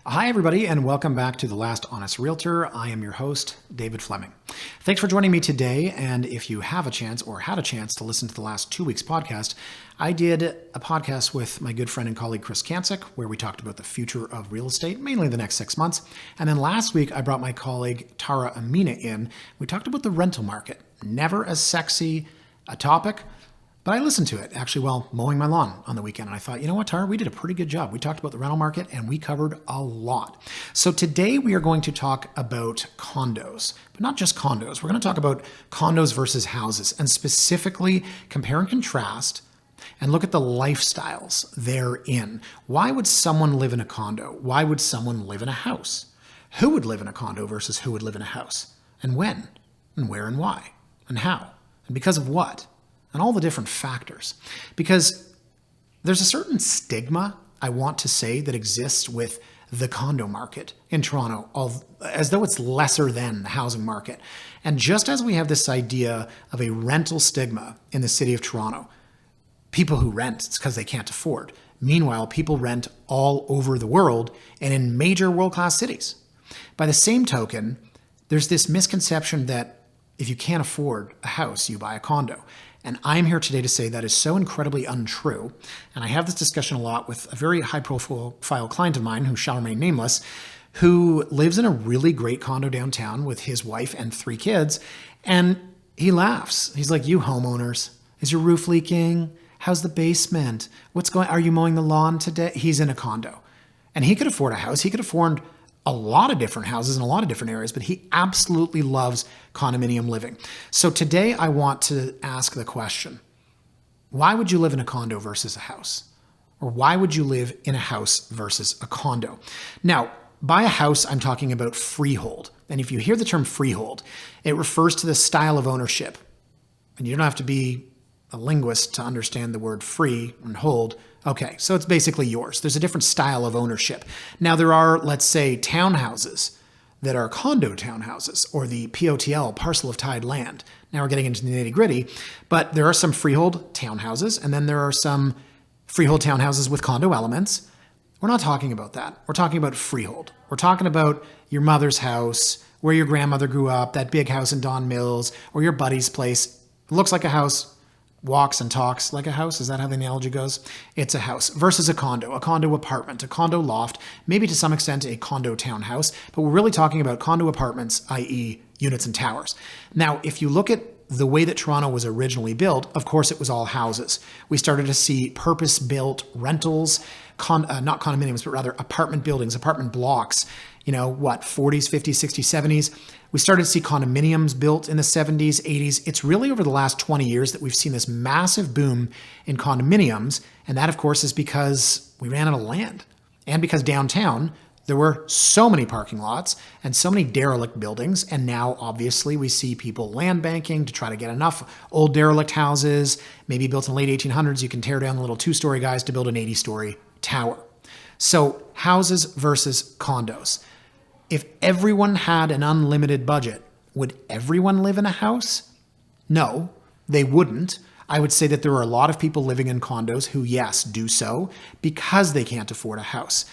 Hi, everybody, and welcome back to the Last Honest Realtor. I am your host, David Fleming. Thanks for joining me today. And if you have a chance or had a chance to listen to the last 2 weeks' podcast, I did a podcast with my good friend and colleague, Chris Kancic, where we talked about the future of real estate, mainly the next 6 months. And then last week, I brought my colleague, Amina, in. We talked about the rental market. Never as sexy a topic, but I listened to it actually while mowing my lawn on the weekend. And I thought, you know what, Tara, we did a pretty good job. We talked about the rental market and we covered a lot. So today we are going to talk about condos, but not just condos. We're going to talk about condos versus houses and specifically compare and contrast and look at the lifestyles therein. Why would someone live in a condo? Why would someone live in a house? Who would live in a condo versus who would live in a house? And when? And where and why? And how? And because of what? And all the different factors. Because there's a certain stigma, I want to say, that exists with the condo market in Toronto, as though it's lesser than the housing market. And just as we have this idea of a rental stigma in the city of Toronto, people who rent, it's because they can't afford. Meanwhile, people rent all over the world and in major world-class cities. By the same token, there's this misconception that if you can't afford a house, you buy a condo. And I'm here today to say that is so incredibly untrue. And I have this discussion a lot with a very high-profile client of mine who shall remain nameless, who lives in a really great condo downtown with his wife and 3 kids. And he laughs. He's like, "You homeowners, is your roof leaking? How's the basement? Are you mowing the lawn today?" He's in a condo. And he could afford a house. He could afford a lot of different houses in a lot of different areas, but he absolutely loves condominium living. So today I want to ask the question, why would you live in a condo versus a house? Or why would you live in a house versus a condo? Now, by a house, I'm talking about freehold. And if you hear the term freehold, it refers to the style of ownership. And you don't have to be a linguist to understand the word free and hold. Okay, so it's basically yours. There's a different style of ownership. Now there are, let's say, townhouses that are condo townhouses or the POTL, parcel of tied land. Now we're getting into the nitty gritty, but there are some freehold townhouses and then there are some freehold townhouses with condo elements. We're not talking about that. We're talking about freehold. We're talking about your mother's house, where your grandmother grew up, that big house in Don Mills, or your buddy's place. It looks like a house, walks and talks like a house. Is that how the analogy goes? It's a house versus a condo apartment, a condo loft, maybe to some extent a condo townhouse, but we're really talking about condo apartments, i.e. units and towers. Now, if you look at the way that Toronto was originally built, of course, it was all houses. We started to see purpose-built rentals, not condominiums, but rather apartment buildings, apartment blocks, 40s, 50s, 60s, 70s. We started to see condominiums built in the 70s, 80s. It's really over the last 20 years that we've seen this massive boom in condominiums. And that, of course, is because we ran out of land. And because downtown, there were so many parking lots and so many derelict buildings. And now, obviously, we see people land banking to try to get enough old derelict houses, maybe built in the late 1800s. You can tear down the little 2-story guys to build an 80-story tower. So houses versus condos. If everyone had an unlimited budget, would everyone live in a house? No, they wouldn't. I would say that there are a lot of people living in condos who, yes, do so because they can't afford a house.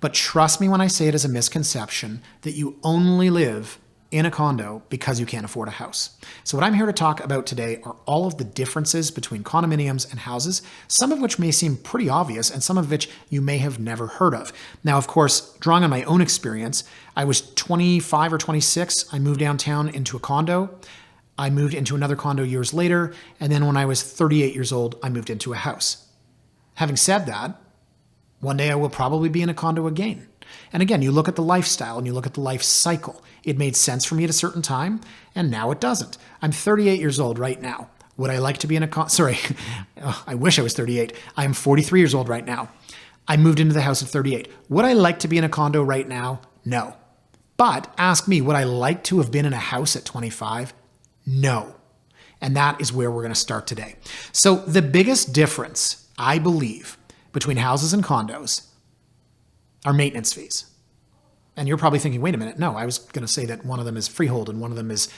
But trust me when I say it is a misconception that you only live in a condo because you can't afford a house. So what I'm here to talk about today are all of the differences between condominiums and houses, some of which may seem pretty obvious and some of which you may have never heard of. Now, of course, drawing on my own experience, I was 25 or 26. I moved downtown into a condo. I moved into another condo years later. And then when I was 38 years old, I moved into a house. Having said that, one day I will probably be in a condo again. And again, you look at the lifestyle and you look at the life cycle. It made sense for me at a certain time, and now it doesn't. I'm 38 years old right now. Would I like to be in a I wish I was 38. I am 43 years old right now. I moved into the house at 38. Would I like to be in a condo right now? No. But ask me, would I like to have been in a house at 25? No. And that is where we're going to start today. So the biggest difference, I believe, between houses and condos are maintenance fees. And you're probably thinking, wait a minute, no, I was going to say that one of them is freehold and one of them is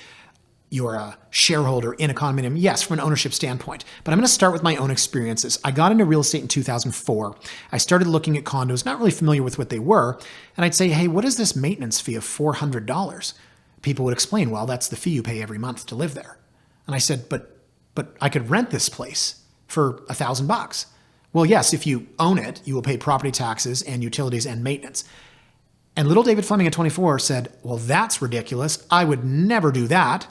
you're a shareholder in a condominium, yes, from an ownership standpoint. But I'm going to start with my own experiences. I got into real estate in 2004. I started looking at condos, not really familiar with what they were. And I'd say, hey, what is this maintenance fee of $400? People would explain, well, that's the fee you pay every month to live there. And I said, but I could rent this place for $1,000. Well, yes, if you own it, you will pay property taxes and utilities and maintenance. And little David Fleming at 24 said, well, that's ridiculous. I would never do that.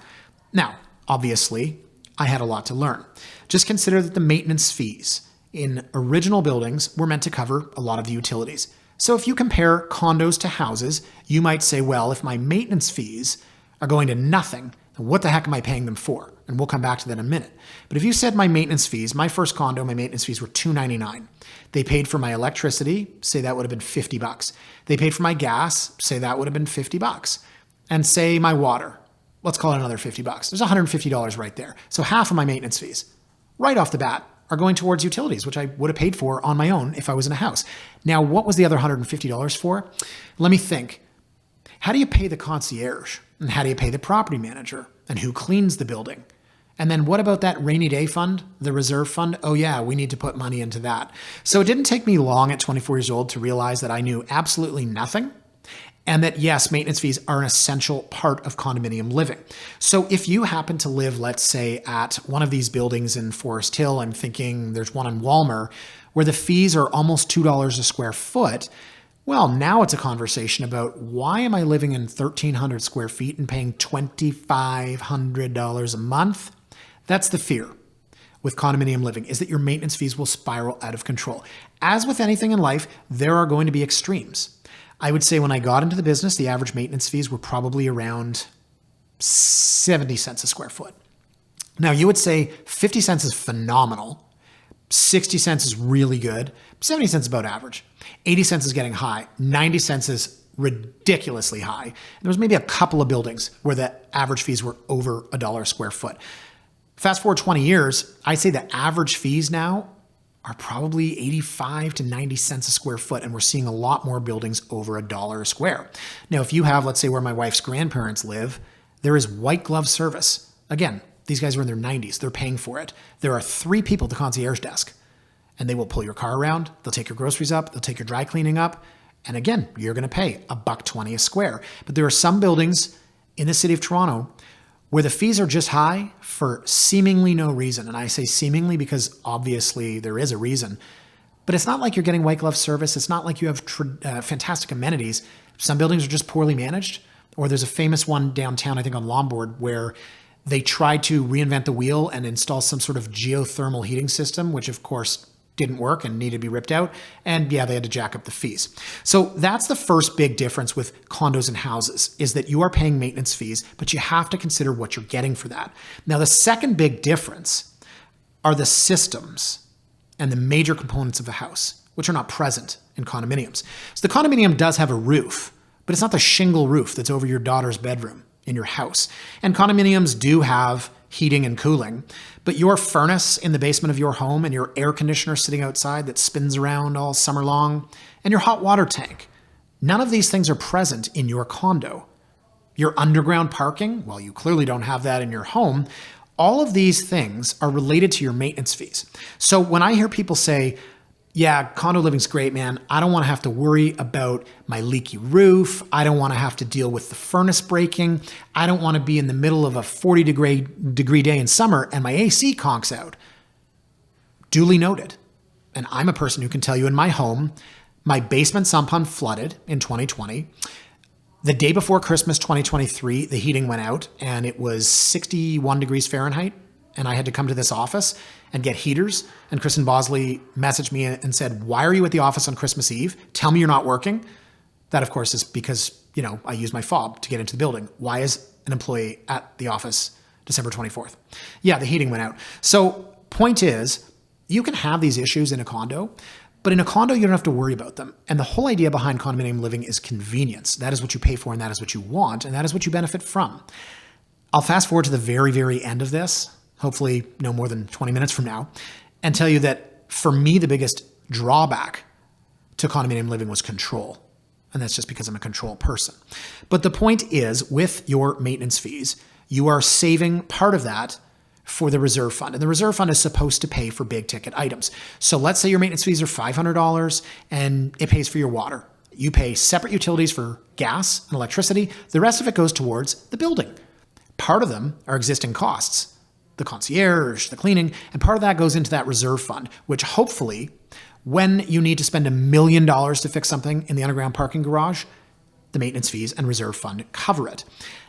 Now, obviously, I had a lot to learn. Just consider that the maintenance fees in original buildings were meant to cover a lot of the utilities. So if you compare condos to houses, you might say, well, if my maintenance fees are going to nothing, then what the heck am I paying them for? And we'll come back to that in a minute. But if you said my maintenance fees, my first condo, my maintenance fees were $299. They paid for my electricity, say that would have been $50. They paid for my gas, say that would have been $50. And say my water, let's call it another $50. There's $150 right there. So half of my maintenance fees, right off the bat, are going towards utilities, which I would have paid for on my own if I was in a house. Now, what was the other $150 for? Let me think. How do you pay the concierge? And how do you pay the property manager? And who cleans the building? And then what about that rainy day fund, the reserve fund? Oh yeah, we need to put money into that. So it didn't take me long at 24 years old to realize that I knew absolutely nothing. And that, yes, maintenance fees are an essential part of condominium living. So if you happen to live, let's say, at one of these buildings in Forest Hill, I'm thinking there's one in Walmer, where the fees are almost $2 a square foot, well, now it's a conversation about why am I living in 1,300 square feet and paying $2,500 a month? That's the fear with condominium living, is that your maintenance fees will spiral out of control. As with anything in life, there are going to be extremes. I would say when I got into the business, the average maintenance fees were probably around 70 cents a square foot. Now, you would say 50 cents is phenomenal. 60 cents is really good. 70 cents is about average. 80 cents is getting high. 90 cents is ridiculously high. And there was maybe a couple of buildings where the average fees were over $1 a square foot. Fast forward 20 years, I'd say the average fees now are probably 85 to 90 cents a square foot. And we're seeing a lot more buildings over $1 a square. Now, if you have, let's say where my wife's grandparents live, there is white glove service. Again, these guys are in their 90s. They're paying for it. There are 3 people at the concierge desk, and they will pull your car around. They'll take your groceries up. They'll take your dry cleaning up. And again, you're going to pay $1.20 a square. But there are some buildings in the city of Toronto where the fees are just high for seemingly no reason. And I say seemingly because obviously there is a reason. But it's not like you're getting white glove service. It's not like you have fantastic amenities. Some buildings are just poorly managed. Or there's a famous one downtown, I think on Lombard, where they tried to reinvent the wheel and install some sort of geothermal heating system, which of course didn't work and needed to be ripped out. And yeah, they had to jack up the fees. So that's the first big difference with condos and houses, is that you are paying maintenance fees, but you have to consider what you're getting for that. Now, the second big difference are the systems and the major components of the house, which are not present in condominiums. So the condominium does have a roof, but it's not the shingle roof that's over your daughter's bedroom in your house. And condominiums do have heating and cooling, but your furnace in the basement of your home and your air conditioner sitting outside that spins around all summer long and your hot water tank, none of these things are present in your condo. Your underground parking, well, you clearly don't have that in your home. All of these things are related to your maintenance fees. So when I hear people say, yeah, condo living's great, man. I don't want to have to worry about my leaky roof. I don't want to have to deal with the furnace breaking. I don't want to be in the middle of a 40-degree day in summer and my AC conks out. Duly noted. And I'm a person who can tell you in my home, my basement sump pump flooded in 2020. The day before Christmas 2023, the heating went out and it was 61 degrees Fahrenheit. And I had to come to this office and get heaters. And Kristen Bosley messaged me and said, why are you at the office on Christmas Eve? Tell me you're not working. That, of course, is because, I use my fob to get into the building. Why is an employee at the office December 24th? Yeah, the heating went out. So point is, you can have these issues in a condo, but in a condo, you don't have to worry about them. And the whole idea behind condominium living is convenience. That is what you pay for, and that is what you want, and that is what you benefit from. I'll fast forward to the very, very end of this, hopefully no more than 20 minutes from now, and tell you that for me, the biggest drawback to condominium living was control. And that's just because I'm a control person. But the point is, with your maintenance fees, you are saving part of that for the reserve fund. And the reserve fund is supposed to pay for big ticket items. So let's say your maintenance fees are $500 and it pays for your water. You pay separate utilities for gas and electricity. The rest of it goes towards the building. Part of them are existing costs, the concierge, the cleaning, and part of that goes into that reserve fund, which hopefully when you need to spend $1 million to fix something in the underground parking garage, the maintenance fees and reserve fund cover it.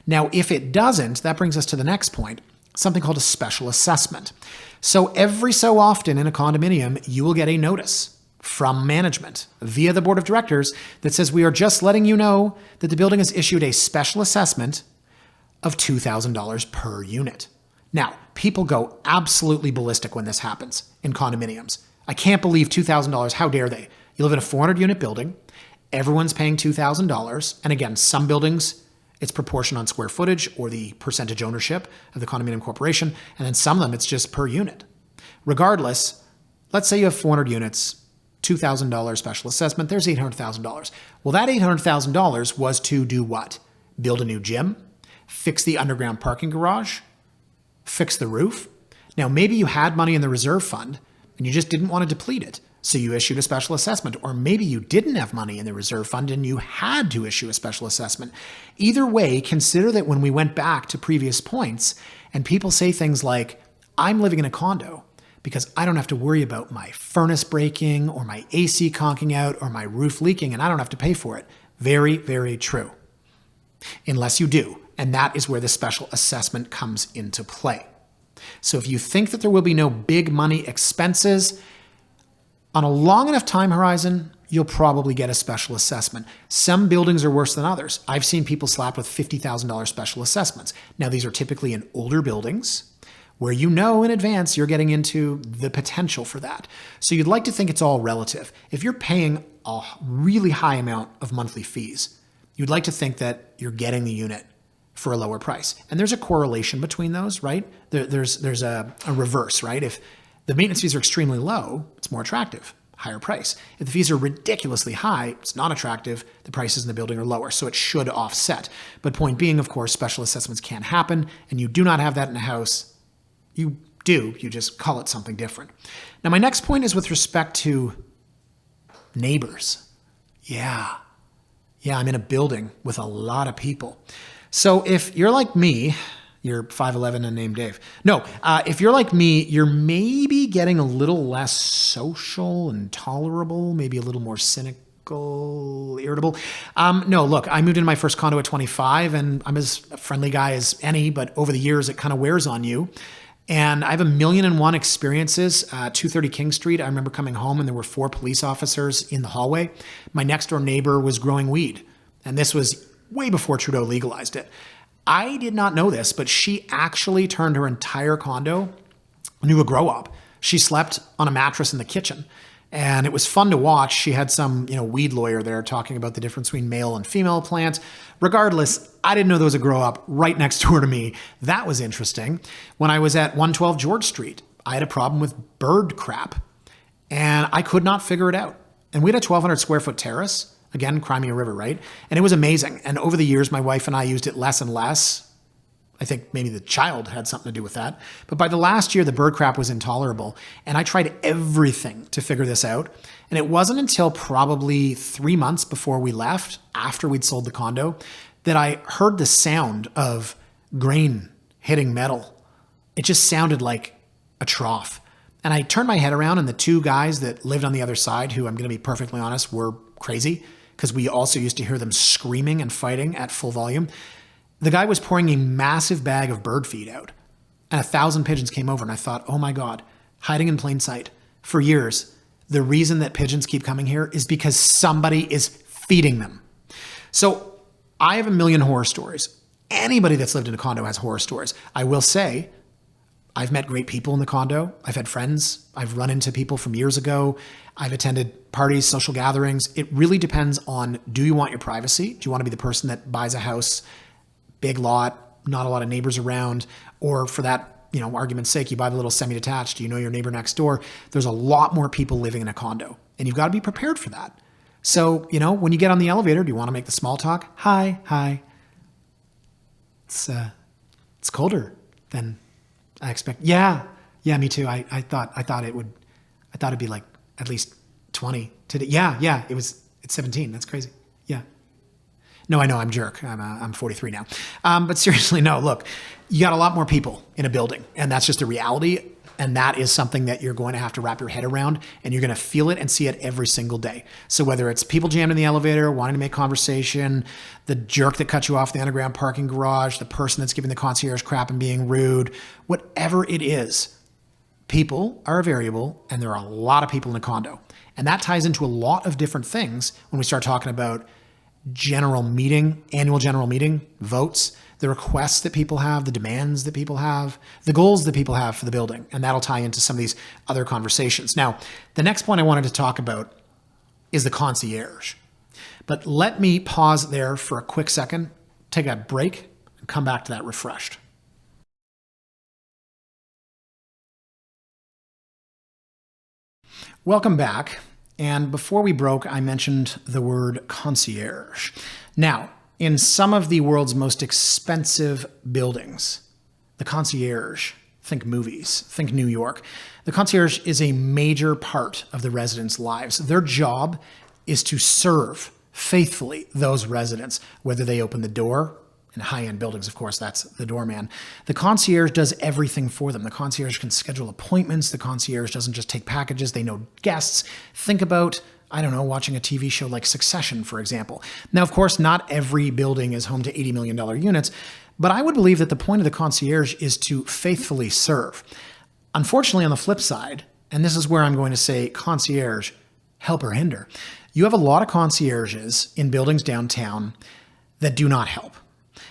Now, if it doesn't, that brings us to the next point, something called a special assessment. So every so often in a condominium, you will get a notice from management via the board of directors that says, we are just letting you know that the building has issued a special assessment of $2,000 per unit. Now, people go absolutely ballistic when this happens in condominiums. I can't believe $2,000. How dare they? You live in a 400-unit building. Everyone's paying $2,000. And again, some buildings, it's proportion on square footage or the percentage ownership of the condominium corporation. And then some of them, it's just per unit. Regardless, let's say you have 400 units, $2,000 special assessment, there's $800,000. Well, that $800,000 was to do what? Build a new gym, fix the underground parking garage, fix the roof. Now, maybe you had money in the reserve fund and you just didn't want to deplete it. So you issued a special assessment, or maybe you didn't have money in the reserve fund and you had to issue a special assessment. Either way, consider that when we went back to previous points and people say things like, I'm living in a condo because I don't have to worry about my furnace breaking or my AC conking out or my roof leaking and I don't have to pay for it. Very, very true. Unless you do. And that is where the special assessment comes into play. So if you think that there will be no big money expenses, on a long enough time horizon, you'll probably get a special assessment. Some buildings are worse than others. I've seen people slapped with $50,000 special assessments. Now, these are typically in older buildings where you know in advance you're getting into the potential for that. So you'd like to think it's all relative. If you're paying a really high amount of monthly fees, you'd like to think that you're getting the unit for a lower price. And there's a correlation between those, right? There's a reverse, right? If the maintenance fees are extremely low, it's more attractive, higher price. If the fees are ridiculously high, it's not attractive, the prices in the building are lower, so it should offset. But point being, of course, special assessments can happen, and you do not have that in a house. You do, you just call it something different. Now, my next point is with respect to neighbors. Yeah, I'm in a building with a lot of people. So if you're like me, you're 5'11" and named Dave. No, if you're like me, you're maybe getting a little less social and tolerable, maybe a little more cynical, irritable. No, look, I moved into my first condo at 25 and I'm as a friendly guy as any, but over the years, it kind of wears on you. And I have 1,000,001 experiences. 230 King Street, I remember coming home and there were 4 police officers in the hallway. My next door neighbor was growing weed. And this was way before Trudeau legalized it. I did not know this, but she actually turned her entire condo into a grow up. She slept on a mattress in the kitchen. And it was fun to watch. She had some, weed lawyer there talking about the difference between male and female plants. Regardless, I didn't know there was a grow up right next door to me. That was interesting. When I was at 112 George Street, I had a problem with bird crap and I could not figure it out. And we had a 1,200 square foot terrace. Again, Crimea River, right? And it was amazing. And over the years, my wife and I used it less and less. I think maybe the child had something to do with that. But by the last year, the bird crap was intolerable. And I tried everything to figure this out. And it wasn't until probably 3 months before we left, after we'd sold the condo, that I heard the sound of grain hitting metal. It just sounded like a trough. And I turned my head around and the 2 guys that lived on the other side, who I'm going to be perfectly honest, were crazy, because we also used to hear them screaming and fighting at full volume. The guy was pouring a massive bag of bird feed out and 1,000 pigeons came over and I thought, oh my God, hiding in plain sight. For years, the reason that pigeons keep coming here is because somebody is feeding them. So I have 1,000,000 horror stories. Anybody that's lived in a condo has horror stories. I will say, I've met great people in the condo. I've had friends. I've run into people from years ago. I've attended parties, social gatherings. It really depends on, do you want your privacy? Do you want to be the person that buys a house, big lot, not a lot of neighbors around? Or for that, argument's sake, you buy the little semi-detached. Do you know your neighbor next door? There's a lot more people living in a condo and you've got to be prepared for that. So, when you get on the elevator, do you want to make the small talk? Hi. It's It's colder than I expect. Yeah. Yeah, me too. I thought it'd be like at least 20 today. Yeah. It's 17. That's crazy. Yeah. No, I know I'm a jerk. I'm 43 now. But seriously, no, look, you got a lot more people in a building, and that's just a reality. And that is something that you're going to have to wrap your head around, and you're going to feel it and see it every single day. So whether it's people jammed in the elevator, wanting to make conversation, the jerk that cut you off the underground parking garage, the person that's giving the concierge crap and being rude, whatever it is, people are a variable, and there are a lot of people in a condo. And that ties into a lot of different things when we start talking about annual general meeting, votes, the requests that people have, the demands that people have, the goals that people have for the building. And that'll tie into some of these other conversations. Now, the next point I wanted to talk about is the concierge. But let me pause there for a quick second, take a break, and come back to that refreshed. Welcome back. And before we broke, I mentioned the word concierge. Now, in some of the world's most expensive buildings, the concierge, think movies, think New York, the concierge is a major part of the residents' lives. Their job is to serve faithfully those residents, whether they open the door. In high-end buildings, of course, that's the doorman. The concierge does everything for them. The concierge can schedule appointments. The concierge doesn't just take packages. They know guests. Think about, I don't know, watching a TV show like Succession, for example. Now, of course, not every building is home to $80 million units, but I would believe that the point of the concierge is to faithfully serve. Unfortunately, on the flip side, and this is where I'm going to say concierge, help or hinder, you have a lot of concierges in buildings downtown that do not help.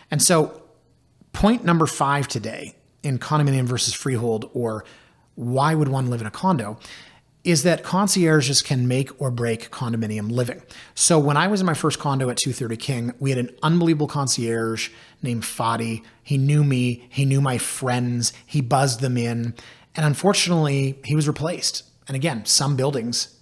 And so point number 5 today in condominium versus freehold, or why would one live in a condo, is that concierges can make or break condominium living. So when I was in my first condo at 230 King, we had an unbelievable concierge named Fadi. He knew me. He knew my friends. He buzzed them in. And unfortunately, he was replaced. And again, some buildings,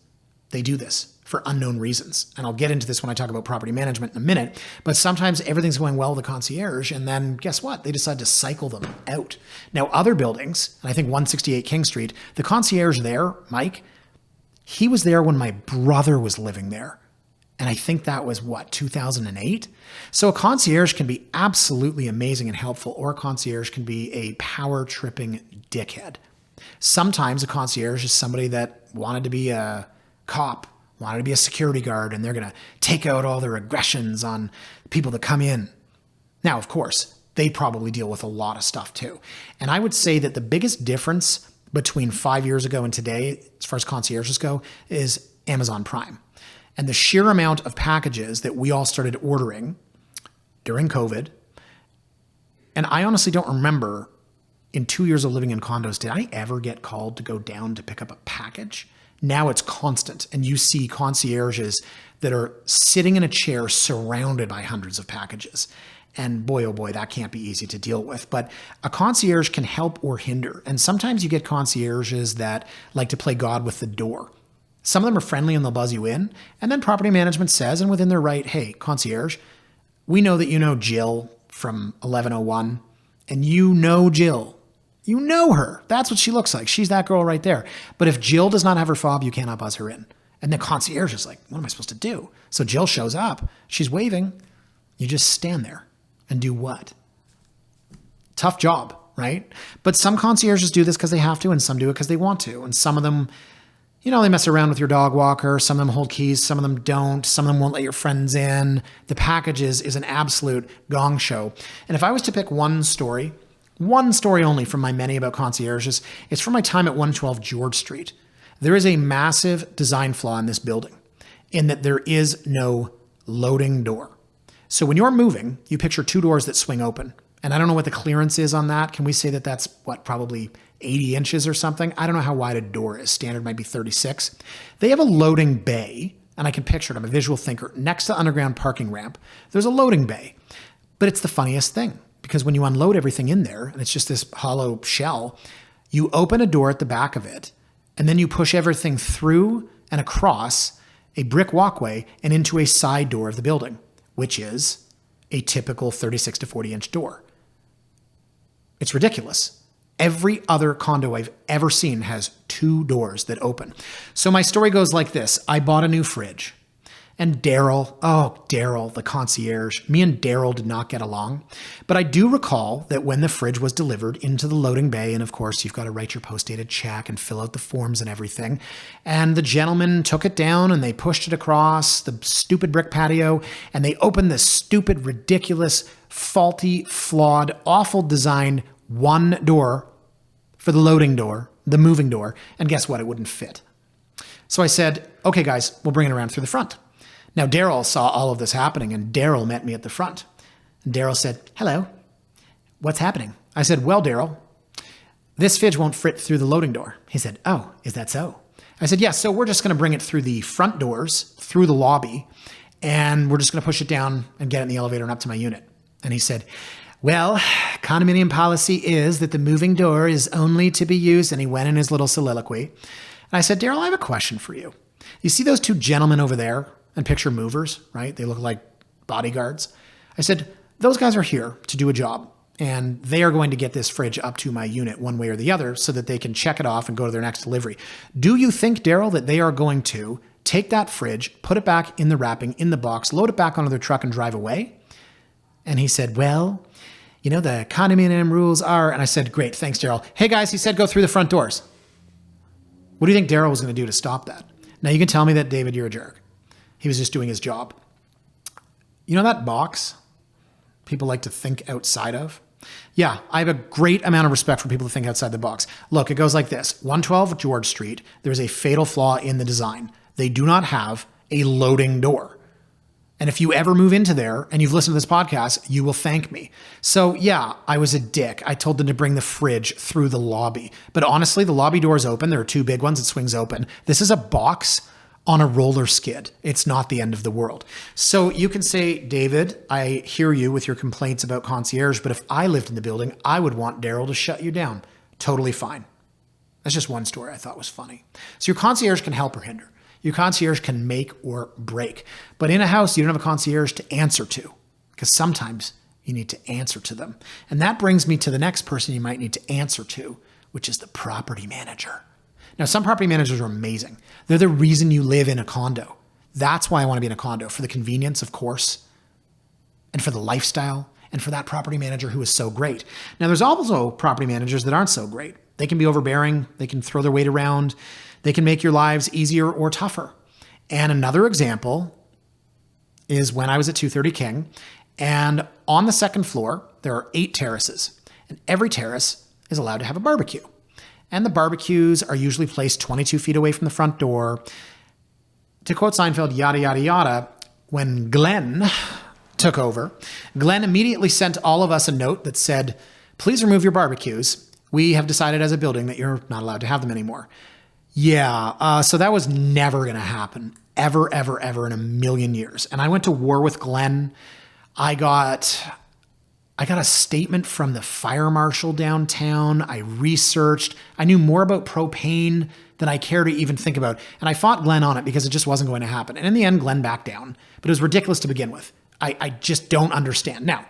they do this for unknown reasons. And I'll get into this when I talk about property management in a minute, but sometimes everything's going well with the concierge, and then guess what? They decide to cycle them out. Now, other buildings, and I think 168 King Street, the concierge there, Mike, he was there when my brother was living there. And I think that was 2008? So a concierge can be absolutely amazing and helpful, or a concierge can be a power-tripping dickhead. Sometimes a concierge is somebody that wanted to be a cop, wanted to be a security guard, and they're going to take out all their aggressions on people that come in. Now, of course, they probably deal with a lot of stuff too. And I would say that the biggest difference between 5 years ago and today, as far as concierges go, is Amazon Prime. And the sheer amount of packages that we all started ordering during COVID. And I honestly don't remember, in 2 years of living in condos, did I ever get called to go down to pick up a package? Now it's constant, and you see concierges that are sitting in a chair surrounded by hundreds of packages. And boy, oh boy, that can't be easy to deal with. But a concierge can help or hinder. And sometimes you get concierges that like to play God with the door. Some of them are friendly and they'll buzz you in. And then property management says, and within their right, hey, concierge, we know that you know Jill from 1101, and you know Jill. You know her. That's what she looks like. She's that girl right there. But if Jill does not have her fob, you cannot buzz her in. And the concierge is like, what am I supposed to do? So Jill shows up. She's waving. You just stand there and do what? Tough job, right? But some concierges do this because they have to, and some do it because they want to. And some of them, they mess around with your dog walker. Some of them hold keys. Some of them don't. Some of them won't let your friends in. The packages is an absolute gong show. And if I was to pick one story only from my many about concierges, it's from my time at 112 George Street. There is a massive design flaw in this building in that there is no loading door. So when you're moving, you picture 2 doors that swing open. And I don't know what the clearance is on that. Can we say that that's probably 80 inches or something? I don't know how wide a door is. Standard might be 36. They have a loading bay, and I can picture it. I'm a visual thinker. Next to underground parking ramp, there's a loading bay. But it's the funniest thing, because when you unload everything in there, and it's just this hollow shell, you open a door at the back of it, and then you push everything through and across a brick walkway and into a side door of the building, which is a typical 36 to 40 inch door. It's ridiculous. Every other condo I've ever seen has 2 doors that open. So my story goes like this. I bought a new fridge. And Daryl, the concierge, me and Daryl did not get along. But I do recall that when the fridge was delivered into the loading bay, and of course you've got to write your post-dated check and fill out the forms and everything, and the gentleman took it down and they pushed it across the stupid brick patio, and they opened this stupid, ridiculous, faulty, flawed, awful design one door for the loading door, the moving door, and guess what? It wouldn't fit. So I said, okay, guys, we'll bring it around through the front. Now, Daryl saw all of this happening, and Daryl met me at the front. And Daryl said, hello, what's happening? I said, well, Daryl, this fridge won't fit through the loading door. He said, oh, is that so? I said, yeah, so we're just going to bring it through the front doors, through the lobby, and we're just going to push it down and get it in the elevator and up to my unit. And he said, well, condominium policy is that the moving door is only to be used, and he went in his little soliloquy. And I said, Daryl, I have a question for you. You see those 2 gentlemen over there? And picture movers, right? They look like bodyguards. I said, those guys are here to do a job, and they are going to get this fridge up to my unit one way or the other so that they can check it off and go to their next delivery. Do you think, Daryl, that they are going to take that fridge, put it back in the wrapping, in the box, load it back onto their truck and drive away? And he said, well, you know, the condominium rules are, and I said, great, thanks, Daryl. Hey guys, he said, go through the front doors. What do you think Daryl was going to do to stop that? Now you can tell me that, David, you're a jerk. He was just doing his job. You know that box people like to think outside of? Yeah, I have a great amount of respect for people who think outside the box. Look, it goes like this. 112 George Street, there's a fatal flaw in the design. They do not have a loading door. And if you ever move into there and you've listened to this podcast, you will thank me. So yeah, I was a dick. I told them to bring the fridge through the lobby. But honestly, the lobby door is open. There are 2 big ones. It swings open. This is a box on a roller skid. It's not the end of the world. So you can say, David, I hear you with your complaints about concierge, but if I lived in the building, I would want Daryl to shut you down. Totally fine. That's just one story I thought was funny. So your concierge can help or hinder. Your concierge can make or break. But in a house, you don't have a concierge to answer to, because sometimes you need to answer to them. And that brings me to the next person you might need to answer to, which is the property manager. Now, some property managers are amazing. They're the reason you live in a condo. That's why I want to be in a condo, for the convenience, of course, and for the lifestyle, and for that property manager who is so great. Now, there's also property managers that aren't so great. They can be overbearing. They can throw their weight around. They can make your lives easier or tougher. And another example is when I was at 230 King, and on the 2nd floor, there are 8 terraces, and every terrace is allowed to have a barbecue. And the barbecues are usually placed 22 feet away from the front door. To quote Seinfeld, yada, yada, yada, when Glenn took over, Glenn immediately sent all of us a note that said, please remove your barbecues. We have decided as a building that you're not allowed to have them anymore. Yeah, so that was never going to happen. Ever, ever, ever in a million years. And I went to war with Glenn. I got a statement from the fire marshal downtown. I researched. I knew more about propane than I care to even think about. And I fought Glenn on it because it just wasn't going to happen. And in the end, Glenn backed down. But it was ridiculous to begin with. I just don't understand. Now,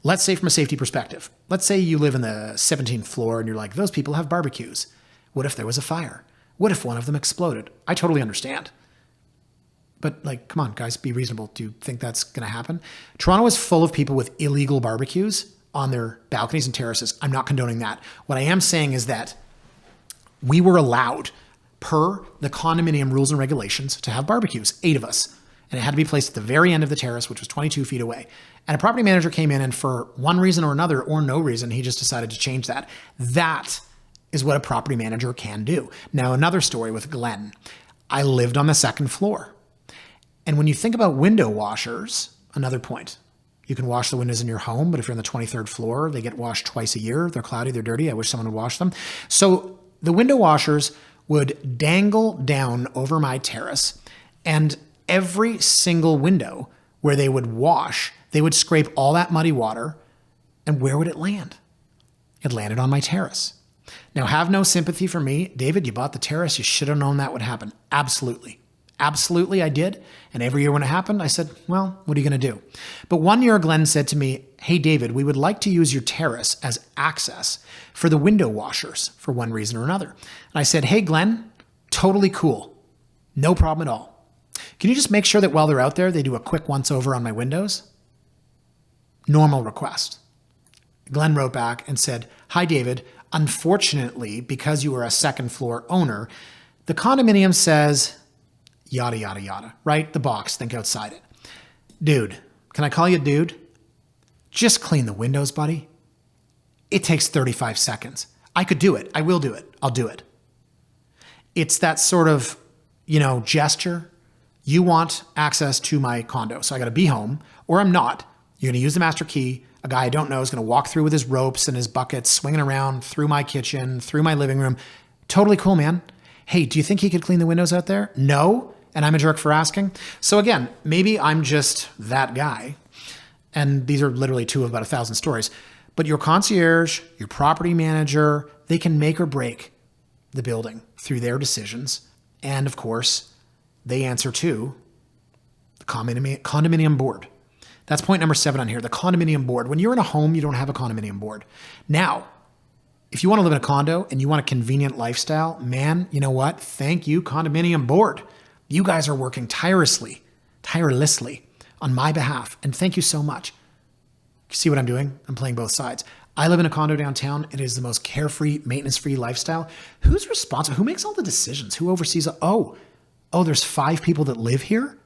let's say from a safety perspective, let's say you live in the 17th floor and you're like, those people have barbecues. What if there was a fire? What if one of them exploded? I totally understand. But like, come on, guys, be reasonable. Do you think that's going to happen? Toronto is full of people with illegal barbecues on their balconies and terraces. I'm not condoning that. What I am saying is that we were allowed, per the condominium rules and regulations, to have barbecues, 8 of us. And it had to be placed at the very end of the terrace, which was 22 feet away. And a property manager came in and for one reason or another, or no reason, he just decided to change that. That is what a property manager can do. Now, another story with Glenn. I lived on the 2nd floor. And when you think about window washers, another point, you can wash the windows in your home, but if you're on the 23rd floor, they get washed twice a year. They're cloudy, they're dirty. I wish someone would wash them. So the window washers would dangle down over my terrace, and every single window where they would wash, they would scrape all that muddy water, and where would it land? It landed on my terrace. Now, have no sympathy for me. David, you bought the terrace. You should have known that would happen. Absolutely. Absolutely, I did. And every year when it happened, I said, well, what are you going to do? But one year, Glenn said to me, hey, David, we would like to use your terrace as access for the window washers for one reason or another. And I said, hey, Glenn, totally cool. No problem at all. Can you just make sure that while they're out there, they do a quick once over on my windows? Normal request. Glenn wrote back and said, hi, David. Unfortunately, because you are a second floor owner, the condominium says yada, yada, yada, right? The box, think outside it. Dude, can I call you dude? Just clean the windows, buddy. It takes 35 seconds. I could do it. I will do it. I'll do it. It's that sort of, gesture. You want access to my condo, so I got to be home, or I'm not. You're going to use the master key. A guy I don't know is going to walk through with his ropes and his buckets, swinging around through my kitchen, through my living room. Totally cool, man. Hey, do you think he could clean the windows out there? No. And I'm a jerk for asking. So again, maybe I'm just that guy. And these are literally two of about 1,000 stories. But your concierge, your property manager, they can make or break the building through their decisions. And of course, they answer to the condominium board. That's point number 7 on here, the condominium board. When you're in a home, you don't have a condominium board. Now, if you want to live in a condo and you want a convenient lifestyle, man, you know what? Thank you, condominium board. You guys are working tirelessly on my behalf. And thank you so much. You see what I'm doing? I'm playing both sides. I live in a condo downtown. It is the most carefree, maintenance-free lifestyle. Who's responsible? Who makes all the decisions? Who oversees it? Oh, there's 5 people that live here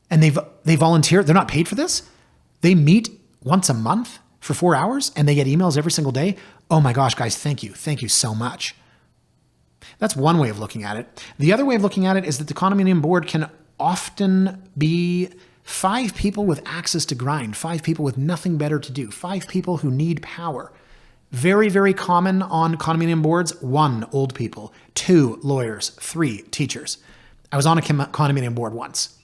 and they volunteer. They're not paid for this. They meet once a month for 4 hours and they get emails every single day. Oh my gosh, guys, thank you. Thank you so much. That's one way of looking at it. The other way of looking at it is that the condominium board can often be 5 people with access to grind, 5 people with nothing better to do, 5 people who need power. Very, very common on condominium boards. 1, old people. 2, lawyers. 3, teachers. I was on a condominium board once.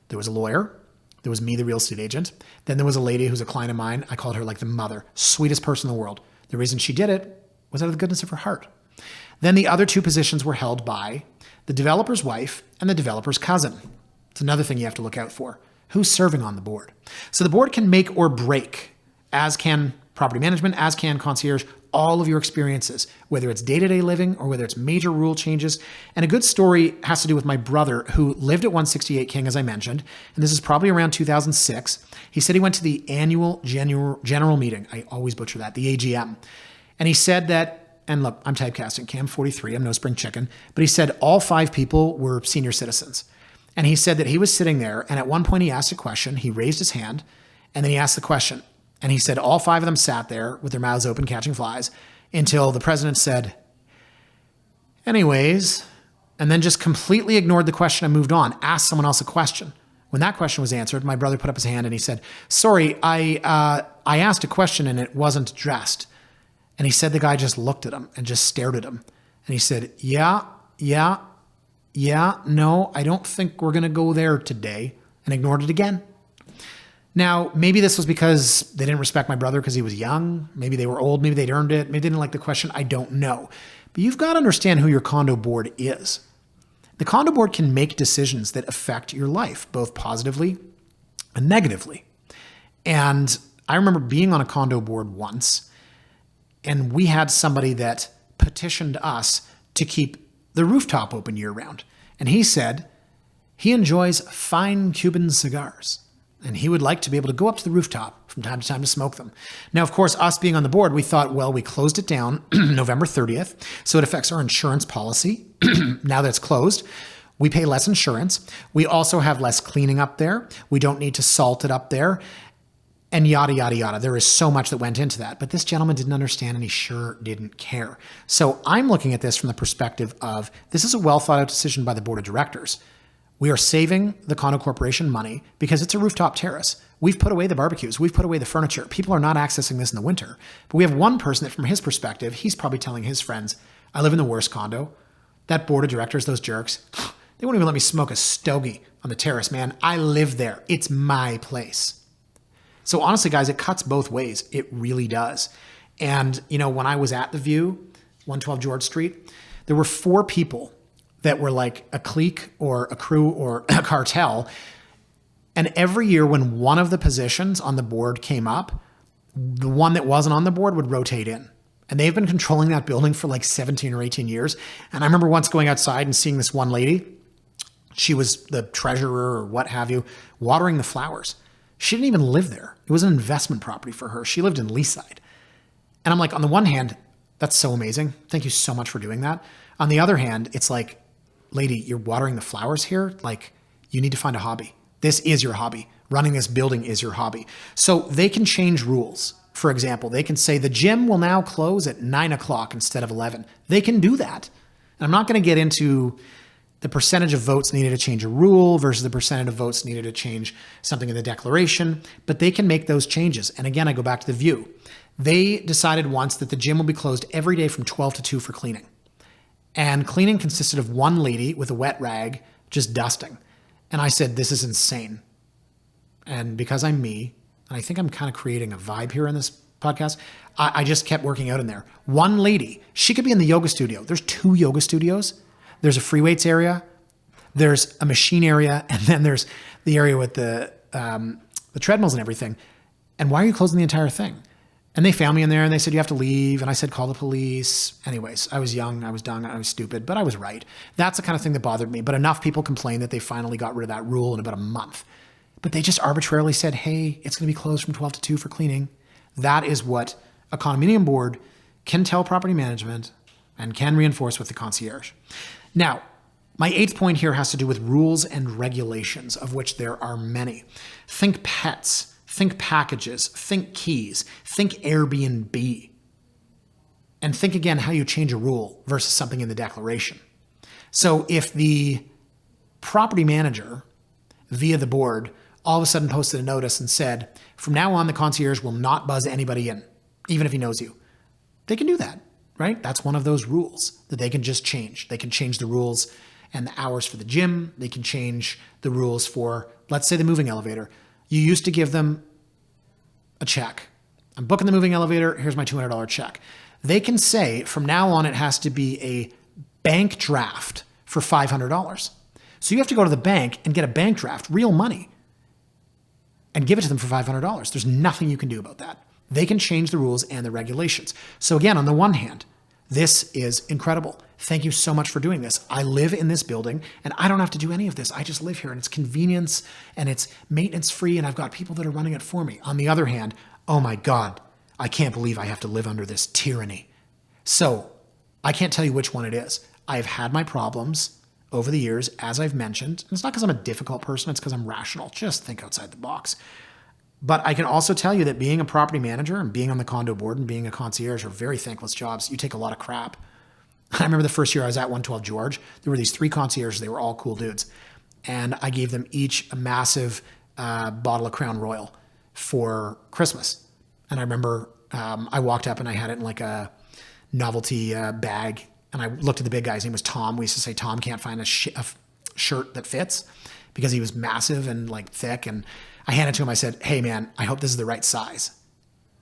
There was a lawyer. There was me, the real estate agent. Then there was a lady who's a client of mine. I called her like the mother, sweetest person in the world. The reason she did it was out of the goodness of her heart. Then the other 2 positions were held by the developer's wife and the developer's cousin. It's another thing you have to look out for. Who's serving on the board? So the board can make or break, as can property management, as can concierge, all of your experiences, whether it's day-to-day living or whether it's major rule changes. And a good story has to do with my brother who lived at 168 King, as I mentioned, and this is probably around 2006. He said he went to the annual general meeting. I always butcher that, the AGM. And he said that, and look, I'm typecasting, Cam 43, I'm no spring chicken, but he said all 5 people were senior citizens. And he said that he was sitting there, and at one point he asked a question, he raised his hand, and then he asked the question. And he said all 5 of them sat there with their mouths open, catching flies, until the president said, anyways, and then just completely ignored the question and moved on, asked someone else a question. When that question was answered, my brother put up his hand and he said, sorry, I asked a question and it wasn't addressed. And he said the guy just looked at him and just stared at him. And he said, yeah, no, I don't think we're going to go there today, and ignored it again. Now, maybe this was because they didn't respect my brother because he was young. Maybe they were old. Maybe they'd earned it. Maybe they didn't like the question. I don't know. But you've got to understand who your condo board is. The condo board can make decisions that affect your life, both positively and negatively. And I remember being on a condo board once, and we had somebody that petitioned us to keep the rooftop open year round. And he said he enjoys fine Cuban cigars, and he would like to be able to go up to the rooftop from time to time to smoke them. Now, of course, us being on the board, we thought, well, we closed it down November 30th, so it affects our insurance policy. Now that it's closed, we pay less insurance. We also have less cleaning up there. We don't need to salt it up there, and yada, yada, yada. There is so much that went into that. But this gentleman didn't understand, and he sure didn't care. So I'm looking at this from the perspective of, this is a well-thought-out decision by the board of directors. We are saving the condo corporation money because it's a rooftop terrace. We've put away the barbecues. We've put away the furniture. People are not accessing this in the winter. But we have one person that, from his perspective, he's probably telling his friends, I live in the worst condo. That board of directors, those jerks, they won't even let me smoke a stogie on the terrace, man. I live there. It's my place. So honestly, guys, it cuts both ways. It really does. And, when I was at The View, 112 George Street, there were 4 people that were like a clique or a crew or a cartel. And every year when one of the positions on the board came up, the one that wasn't on the board would rotate in. And they've been controlling that building for like 17 or 18 years. And I remember once going outside and seeing this one lady. She was the treasurer or what have you, watering the flowers. She didn't even live there. It was an investment property for her. She lived in Leaside. And I'm like, on the one hand, that's so amazing. Thank you so much for doing that. On the other hand, it's like, lady, you're watering the flowers here. Like, you need to find a hobby. This is your hobby. Running this building is your hobby. So they can change rules. For example, they can say the gym will now close at 9 o'clock instead of 11. They can do that. And I'm not going to get into the percentage of votes needed to change a rule versus the percentage of votes needed to change something in the declaration, but they can make those changes. And again, I go back to the view. They decided once that the gym will be closed every day from 12 to 2 for cleaning. And cleaning consisted of one lady with a wet rag just dusting. And I said, this is insane. And because I'm me, and I think I'm kind of creating a vibe here in this podcast, I just kept working out in there. One lady, she could be in the yoga studio. There's 2 yoga studios. There's a free weights area, there's a machine area, and then there's the area with the treadmills and everything. And why are you closing the entire thing? And they found me in there and they said, you have to leave. And I said, call the police. Anyways, I was young, I was dumb, I was stupid, but I was right. That's the kind of thing that bothered me. But enough people complained that they finally got rid of that rule in about a month. But they just arbitrarily said, hey, it's going to be closed from 12 to 2 for cleaning. That is what a condominium board can tell property management and can reinforce with the concierge. Now, my 8th point here has to do with rules and regulations, of which there are many. Think pets, think packages, think keys, think Airbnb. And think again how you change a rule versus something in the declaration. So if the property manager, via the board, all of a sudden posted a notice and said, from now on, the concierge will not buzz anybody in, even if he knows you, they can do that. Right? That's one of those rules that they can just change. They can change the rules and the hours for the gym. They can change the rules for, let's say, the moving elevator. You used to give them a check. I'm booking the moving elevator. Here's my $200 check. They can say from now on, it has to be a bank draft for $500. So you have to go to the bank and get a bank draft, real money, and give it to them for $500. There's nothing you can do about that. They can change the rules and the regulations. So again, on the one hand, this is incredible. Thank you so much for doing this. I live in this building and I don't have to do any of this. I just live here and it's convenience and it's maintenance free and I've got people that are running it for me. On the other hand, oh my God, I can't believe I have to live under this tyranny. So I can't tell you which one it is. I've had my problems over the years, as I've mentioned. And it's not because I'm a difficult person, it's because I'm rational. Just think outside the box. But I can also tell you that being a property manager and being on the condo board and being a concierge are very thankless jobs. You take a lot of crap. I remember the first year I was at 112 George, there were these 3 concierges. They were all cool dudes. And I gave them each a massive bottle of Crown Royal for Christmas. And I remember I walked up and I had it in like a novelty bag. And I looked at the big guy. His name was Tom. We used to say Tom can't find a shirt that fits because he was massive and like thick. And I handed it to him. I said, hey man, I hope this is the right size.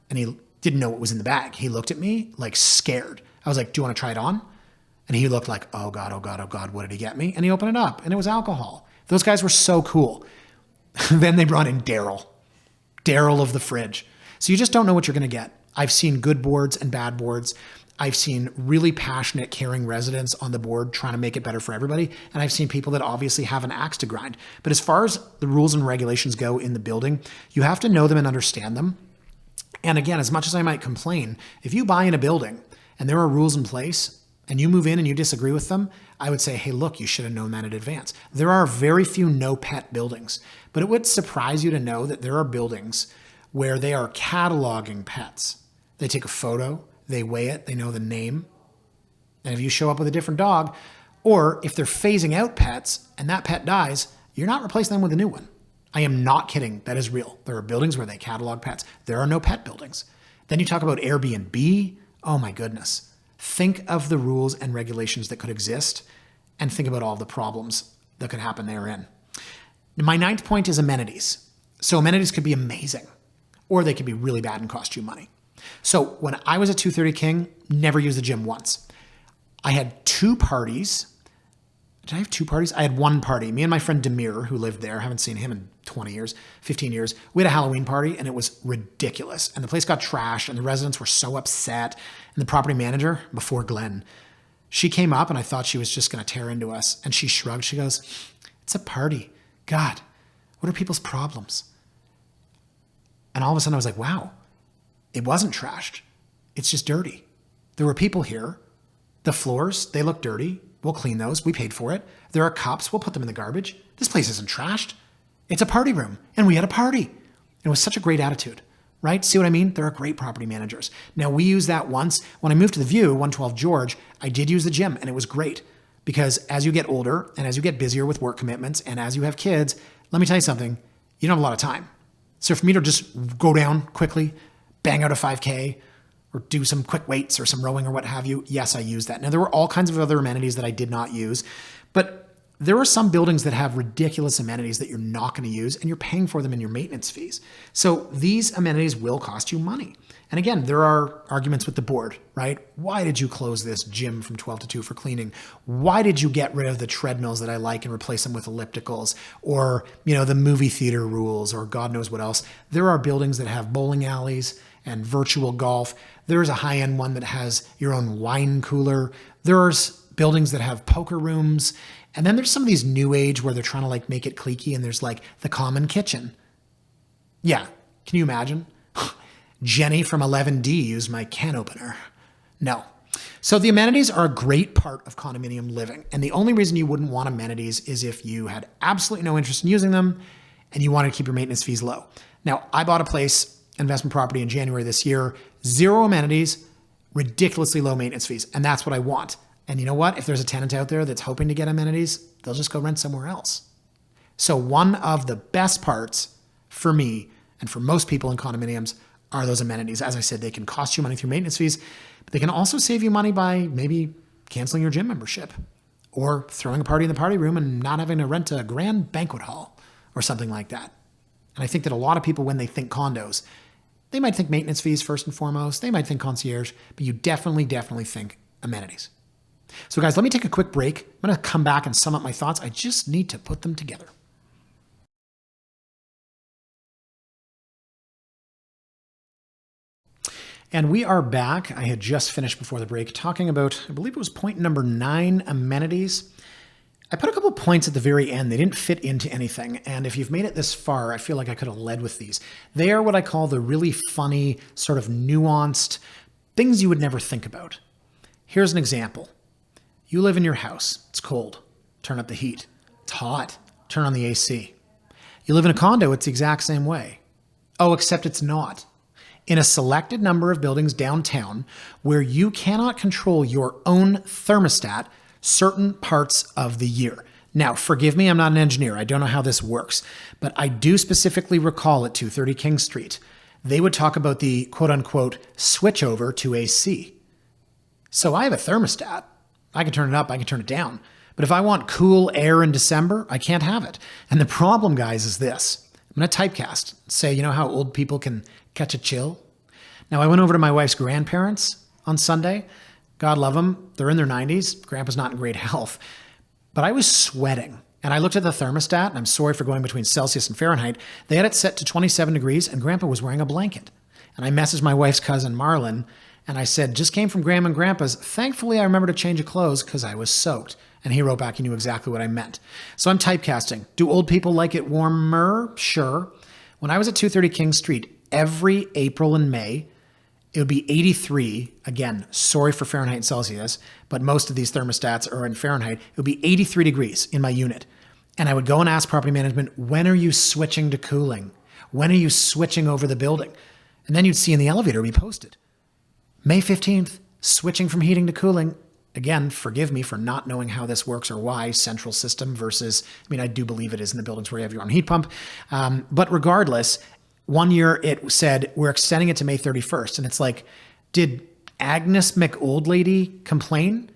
And he didn't know what was in the bag. He looked at me like scared. I was like, do you want to try it on? And he looked like, oh God, oh God, oh God, what did he get me? And he opened it up and it was alcohol. Those guys were so cool. Then they brought in Daryl of the fridge. So you just don't know what you're going to get. I've seen good boards and bad boards. I've seen really passionate, caring residents on the board trying to make it better for everybody. And I've seen people that obviously have an axe to grind. But as far as the rules and regulations go in the building, you have to know them and understand them. And again, as much as I might complain, if you buy in a building and there are rules in place and you move in and you disagree with them, I would say, hey, look, you should have known that in advance. There are very few no pet buildings, but it would surprise you to know that there are buildings where they are cataloging pets. They take a photo, they weigh it, they know the name. And if you show up with a different dog, or if they're phasing out pets and that pet dies, you're not replacing them with a new one. I am not kidding. That is real. There are buildings where they catalog pets. There are no pet buildings. Then you talk about Airbnb. Oh my goodness. Think of the rules and regulations that could exist and think about all the problems that could happen therein. My 9th point is amenities. So amenities could be amazing, or they could be really bad and cost you money. So when I was at 230 King, never used the gym once. I had 2 parties Did I have 2 parties? I had 1 party. Me and my friend Demir, who lived there, haven't seen him in 20 years, 15 years. We had a Halloween party and it was ridiculous. And the place got trashed and the residents were so upset. And the property manager, before Glenn, she came up and I thought she was just going to tear into us. And she shrugged. She goes, "It's a party. God, what are people's problems?" And all of a sudden I was like, wow, it wasn't trashed. It's just dirty. There were people here. The floors, they look dirty. We'll clean those. We paid for it. There are cups. We'll put them in the garbage. This place isn't trashed. It's a party room. And we had a party. It was such a great attitude, right? See what I mean? There are great property managers. Now, we used that once. When I moved to the View, 112 George, I did use the gym and it was great because as you get older and as you get busier with work commitments and as you have kids, let me tell you something, you don't have a lot of time. So for me to just go down quickly, bang out a 5K, or do some quick weights or some rowing or what have you, yes, I use that. Now, there were all kinds of other amenities that I did not use, but there are some buildings that have ridiculous amenities that you're not going to use and you're paying for them in your maintenance fees. So these amenities will cost you money. And again, there are arguments with the board, right? Why did you close this gym from 12 to 2 for cleaning? Why did you get rid of the treadmills that I like and replace them with ellipticals? Or, the movie theater rules or God knows what else. There are buildings that have bowling alleys and virtual golf. There's a high-end one that has your own wine cooler. There's buildings that have poker rooms. And then there's some of these new age where they're trying to make it cliquey and there's the common kitchen. Yeah, can you imagine? Jenny from 11D used my can opener. No. So the amenities are a great part of condominium living. And the only reason you wouldn't want amenities is if you had absolutely no interest in using them and you wanted to keep your maintenance fees low. Now, I bought a place, investment property in January this year, 0 amenities, ridiculously low maintenance fees. And that's what I want. And you know what? If there's a tenant out there that's hoping to get amenities, they'll just go rent somewhere else. So one of the best parts for me and for most people in condominiums are those amenities. As I said, they can cost you money through maintenance fees, but they can also save you money by maybe canceling your gym membership or throwing a party in the party room and not having to rent a grand banquet hall or something like that. And I think that a lot of people, when they think condos, they might think maintenance fees first and foremost. They might think concierge, but you definitely think amenities. So guys, let me take a quick break. I'm going to come back and sum up my thoughts. I just need to put them together. And we are back. I had just finished before the break talking about, I believe it was point number 9, amenities. I put a couple points at the very end. They didn't fit into anything. And if you've made it this far, I feel like I could have led with these. They are what I call the really funny, sort of nuanced things you would never think about. Here's an example. You live in your house. It's cold. Turn up the heat. It's hot. Turn on the AC. You live in a condo. It's the exact same way. Oh, except it's not. In a selected number of buildings downtown where you cannot control your own thermostat certain parts of the year. Now, forgive me, I'm not an engineer. I don't know how this works, but I do specifically recall at 230 King Street, they would talk about the quote unquote switch over to AC. So I have a thermostat. I can turn it up, I can turn it down. But if I want cool air in December, I can't have it. And the problem, guys, is this. I'm going to typecast, say, you know how old people can catch a chill? Now, I went over to my wife's grandparents on Sunday. God love them. They're in their 90s. Grandpa's not in great health. But I was sweating. And I looked at the thermostat, and I'm sorry for going between Celsius and Fahrenheit. They had it set to 27 degrees, and Grandpa was wearing a blanket. And I messaged my wife's cousin, Marlon, and I said, just came from Grandma and Grandpa's. Thankfully, I remembered to change of clothes because I was soaked. And he wrote back, he knew exactly what I meant. So I'm typecasting. Do old people like it warmer? Sure. When I was at 230 King Street, every April and May, it would be 83. Again, sorry for Fahrenheit and Celsius, but most of these thermostats are in Fahrenheit. It would be 83 degrees in my unit. And I would go and ask property management, when are you switching to cooling? When are you switching over the building? And then you'd see in the elevator we posted, May 15th, switching from heating to cooling. Again, forgive me for not knowing how this works or why central system versus, I do believe it is in the buildings where you have your own heat pump. But regardless, one year it said, we're extending it to May 31st. And it's like, did Agnes McOldlady complain?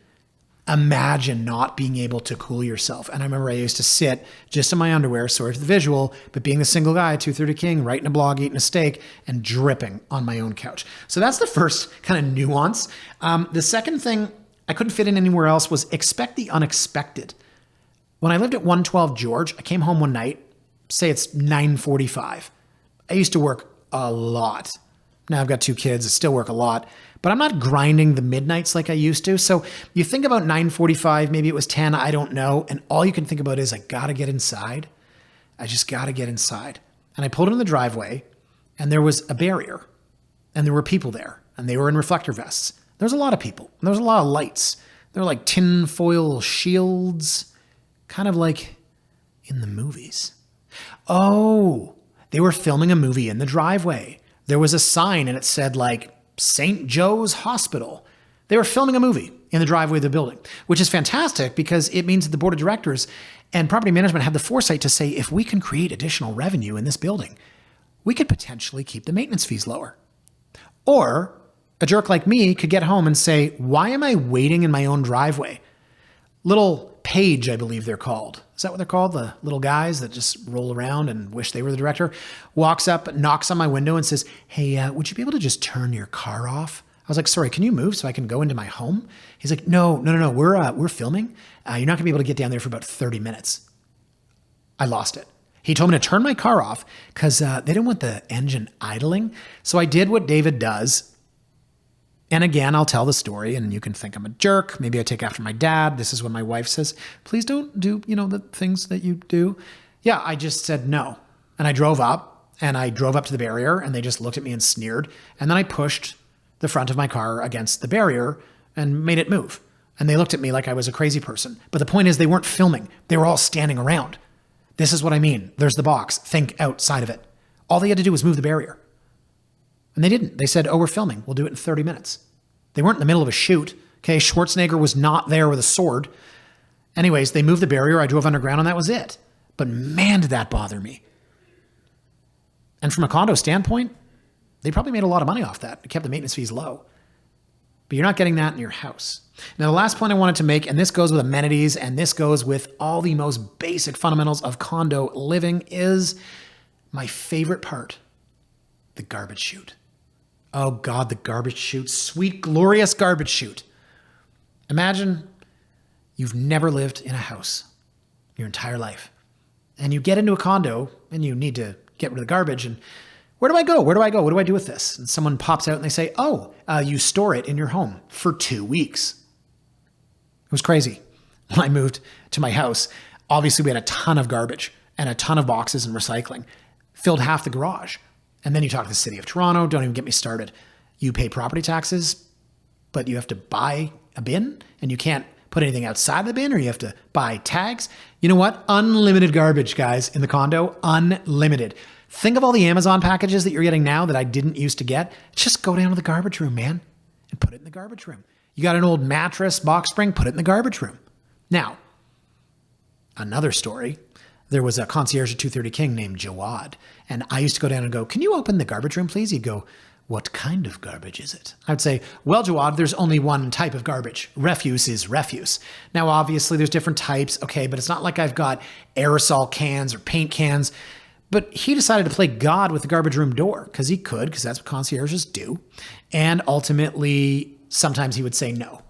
Imagine not being able to cool yourself. And I remember I used to sit just in my underwear, sorry for the visual, but being the single guy, 230 King, writing a blog, eating a steak, and dripping on my own couch. So that's the first kind of nuance. The second thing I couldn't fit in anywhere else was expect the unexpected. When I lived at 112 George, I came home one night, say it's 9:45. I used to work a lot. Now I've got 2 kids, I still work a lot, but I'm not grinding the midnights like I used to. So you think about 9:45, maybe it was 10, I don't know. And all you can think about is I got to get inside. I just got to get inside. And I pulled in the driveway and there was a barrier and there were people there and they were in reflector vests. There was a lot of people. And there was a lot of lights. They were like tin foil shields, kind of like in the movies. Oh, they were filming a movie in the driveway. There was a sign and it said like St. Joe's Hospital. They were filming a movie in the driveway of the building, which is fantastic because it means that the board of directors and property management have the foresight to say, if we can create additional revenue in this building, we could potentially keep the maintenance fees lower. Or a jerk like me could get home and say, why am I waiting in my own driveway? Little page, I believe they're called. Is that what they're called? The little guys that just roll around and wish they were the director. Walks up, knocks on my window and says, hey, would you be able to just turn your car off? I was like, sorry, can you move so I can go into my home? He's like, no, we're filming. You're not gonna be able to get down there for about 30 minutes. I lost it. He told me to turn my car off because they didn't want the engine idling. So I did what David does. And again, I'll tell the story and you can think I'm a jerk. Maybe I take after my dad. This is when my wife says, please don't do, the things that you do. Yeah, I just said no. And I drove up to the barrier and they just looked at me and sneered. And then I pushed the front of my car against the barrier and made it move. And they looked at me like I was a crazy person. But the point is they weren't filming. They were all standing around. This is what I mean. There's the box. Think outside of it. All they had to do was move the barrier. And they didn't. They said, oh, we're filming. We'll do it in 30 minutes. They weren't in the middle of a shoot. Okay, Schwarzenegger was not there with a sword. Anyways, they moved the barrier. I drove underground and that was it. But man, did that bother me. And from a condo standpoint, they probably made a lot of money off that. It kept the maintenance fees low. But you're not getting that in your house. Now, the last point I wanted to make, and this goes with amenities, and this goes with all the most basic fundamentals of condo living, is my favorite part, the garbage chute. Oh God, the garbage chute. Sweet, glorious garbage chute. Imagine you've never lived in a house your entire life. And you get into a condo and you need to get rid of the garbage. And where do I go? Where do I go? What do I do with this? And someone pops out and they say, oh, you store it in your home for 2 weeks. It was crazy. When I moved to my house, obviously we had a ton of garbage and a ton of boxes and recycling. Filled half the garage. And then you talk to the city of Toronto, don't even get me started. You pay property taxes, but you have to buy a bin and you can't put anything outside the bin or you have to buy tags. You know what? Unlimited garbage, guys, in the condo, unlimited. Think of all the Amazon packages that you're getting now that I didn't used to get. Just go down to the garbage room, man, and put it in the garbage room. You got an old mattress, box spring, put it in the garbage room. Now, another story. There was a concierge at 230 King named Jawad. And I used to go down and go, can you open the garbage room, please? He'd go, what kind of garbage is it? I'd say, well, Jawad, there's only one type of garbage. Refuse is refuse. Now, obviously, there's different types. Okay, but it's not like I've got aerosol cans or paint cans. But he decided to play God with the garbage room door because he could, because that's what concierges do. And ultimately, sometimes he would say no.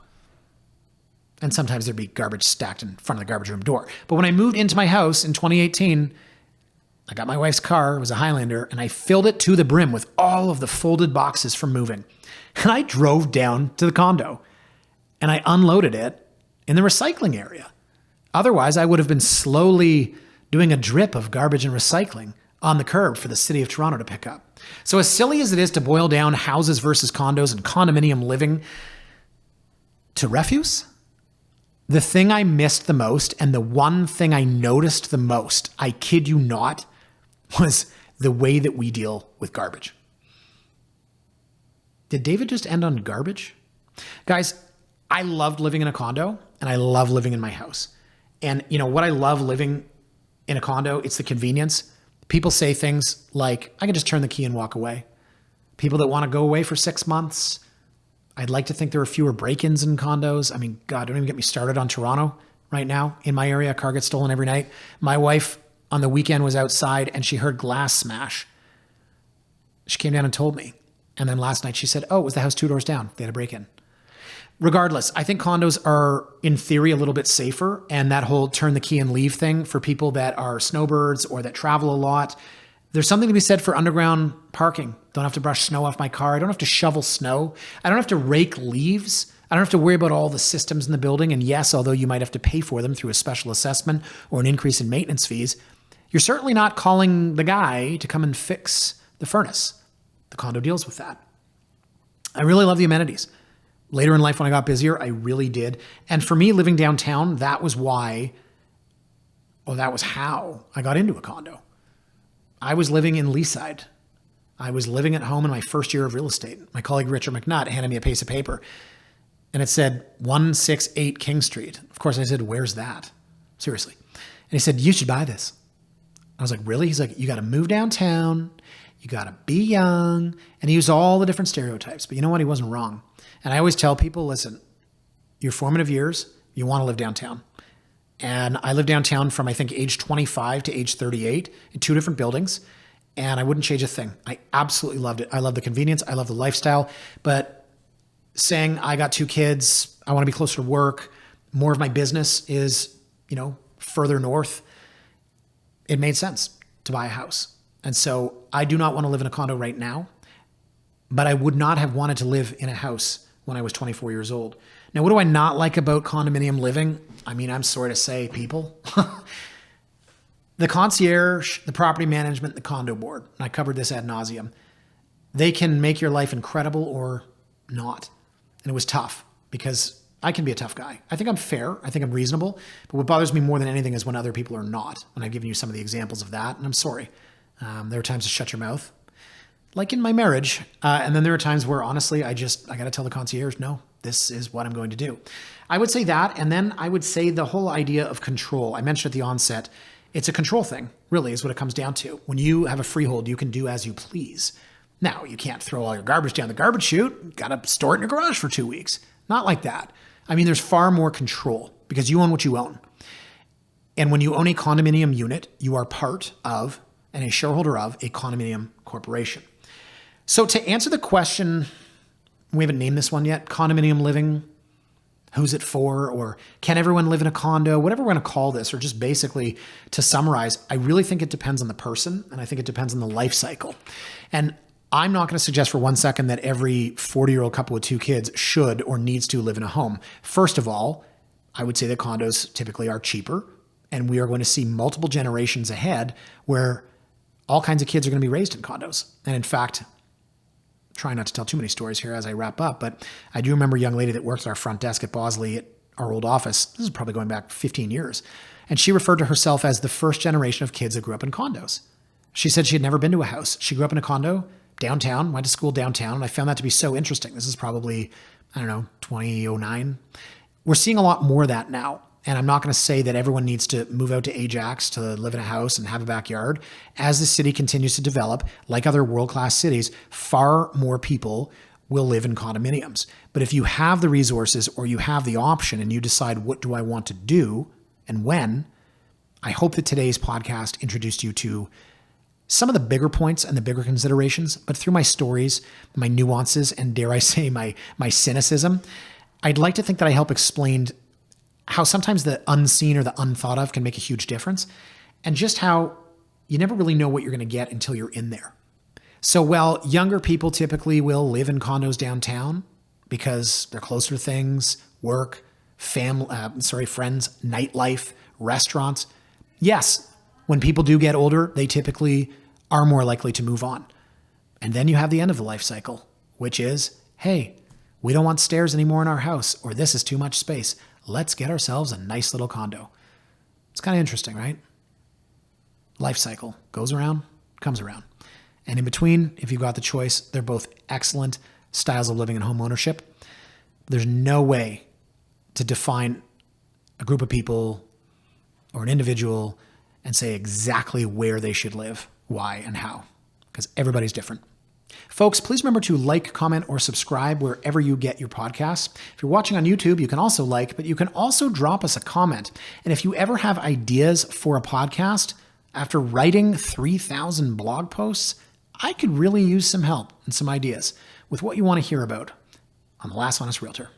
And sometimes there'd be garbage stacked in front of the garbage room door. But when I moved into my house in 2018, I got my wife's car, it was a Highlander, and I filled it to the brim with all of the folded boxes from moving. And I drove down to the condo and I unloaded it in the recycling area. Otherwise, I would have been slowly doing a drip of garbage and recycling on the curb for the city of Toronto to pick up. So as silly as it is to boil down houses versus condos and condominium living to refuse, the thing I missed the most and the one thing I noticed the most, I kid you not, was the way that we deal with garbage. Did David just end on garbage? Guys, I loved living in a condo and I love living in my house. And you know what I love living in a condo? It's the convenience. People say things like, I can just turn the key and walk away. People that want to go away for 6 months. I'd like to think there are fewer break-ins in condos. I mean, God, don't even get me started on Toronto right now. In my area, a car gets stolen every night. My wife on the weekend was outside and she heard glass smash. She came down and told me. And then last night she said, oh, it was the house 2 doors down. They had a break-in. Regardless, I think condos are in theory a little bit safer, and that whole turn the key and leave thing for people that are snowbirds or that travel a lot. There's something to be said for underground parking. Don't have to brush snow off my car. I don't have to shovel snow. I don't have to rake leaves. I don't have to worry about all the systems in the building. And yes, although you might have to pay for them through a special assessment or an increase in maintenance fees, you're certainly not calling the guy to come and fix the furnace. The condo deals with that. I really love the amenities. Later in life when I got busier, I really did. And for me, living downtown, that was how I got into a condo. I was living in Leaside. I was living at home in my first year of real estate. My colleague Richard McNutt handed me a piece of paper and it said 168 King Street. Of course, I said, where's that? Seriously. And he said, you should buy this. I was like, really? He's like, you got to move downtown. You got to be young. And he used all the different stereotypes. But you know what? He wasn't wrong. And I always tell people, listen, your formative years, you want to live downtown. And I lived downtown from, I think, age 25 to age 38 in 2 different buildings. And I wouldn't change a thing. I absolutely loved it. I love the convenience. I love the lifestyle. But saying I got 2 kids, I want to be closer to work, more of my business is, further north, it made sense to buy a house. And so I do not want to live in a condo right now, but I would not have wanted to live in a house when I was 24 years old. Now, what do I not like about condominium living? I mean, I'm sorry to say, people. The concierge, the property management, the condo board, and I covered this ad nauseum, they can make your life incredible or not. And it was tough because I can be a tough guy. I think I'm fair. I think I'm reasonable. But what bothers me more than anything is when other people are not. And I've given you some of the examples of that, and I'm sorry. There are times to shut your mouth, like in my marriage. And then there are times where, honestly, I got to tell the concierge, no, this is what I'm going to do. I would say that. And then I would say the whole idea of control. I mentioned at the onset, it's a control thing, really, is what it comes down to. When you have a freehold, you can do as you please. Now, you can't throw all your garbage down the garbage chute. You got to store it in your garage for 2 weeks. Not like that. I mean, there's far more control because you own what you own. And when you own a condominium unit, you are part of and a shareholder of a condominium corporation. So to answer the question, we haven't named this one yet, condominium living, who's it for, or can everyone live in a condo, whatever we're going to call this, or just basically to summarize, I really think it depends on the person, and I think it depends on the life cycle. And I'm not going to suggest for 1 second that every 40-year-old couple with 2 kids should or needs to live in a home. First of all, I would say that condos typically are cheaper, and we are going to see multiple generations ahead where all kinds of kids are going to be raised in condos. And in fact, trying not to tell too many stories here as I wrap up, but I do remember a young lady that worked at our front desk at Bosley at our old office. This is probably going back 15 years. And she referred to herself as the first generation of kids that grew up in condos. She said she had never been to a house. She grew up in a condo downtown, went to school downtown, and I found that to be so interesting. This is probably, 2009. We're seeing a lot more of that now. And I'm not going to say that everyone needs to move out to Ajax to live in a house and have a backyard. As the city continues to develop, like other world-class cities, far more people will live in condominiums. But if you have the resources or you have the option and you decide, what do I want to do and when, I hope that today's podcast introduced you to some of the bigger points and the bigger considerations, but through my stories, my nuances, and dare I say my cynicism, I'd like to think that I help explain how sometimes the unseen or the unthought of can make a huge difference, and just how you never really know what you're going to get until you're in there. So while younger people typically will live in condos downtown because they're closer to things, work, friends, nightlife, restaurants, yes, when people do get older, they typically are more likely to move on. And then you have the end of the life cycle, which is, hey, we don't want stairs anymore in our house, or this is too much space. Let's get ourselves a nice little condo. It's kind of interesting, right? Life cycle goes around, comes around. And in between, if you've got the choice, they're both excellent styles of living and home ownership. There's no way to define a group of people or an individual and say exactly where they should live, why, and how, because everybody's different. Folks, please remember to like, comment, or subscribe wherever you get your podcasts. If you're watching on YouTube, you can also like, but you can also drop us a comment. And if you ever have ideas for a podcast, after writing 3,000 blog posts, I could really use some help and some ideas with what you want to hear about on The Last Honest Realtor.